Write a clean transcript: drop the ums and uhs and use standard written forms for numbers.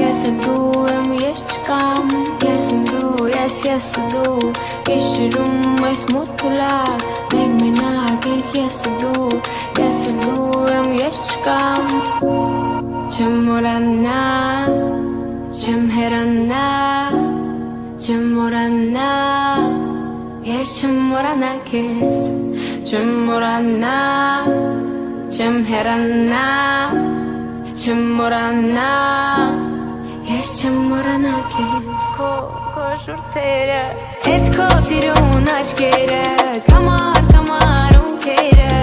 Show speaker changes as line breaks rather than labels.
Ես դու եմ, ես չկամ Ես դու, ես դու Գիշերում այս մութուլար Մենք մենակ ենք ես դու եմ, ես չկամ Չեմ մորանա Չեմ հերանա Չեմ մորանա Ես չեմ մորանա քեզ Չեմ մորանա Չեմ հերանա Չեմ մորանա Ես չեմ մորանա քեզ Քո շուրթերը Հետ քո սիրուն աչքերը Կամար ունքերը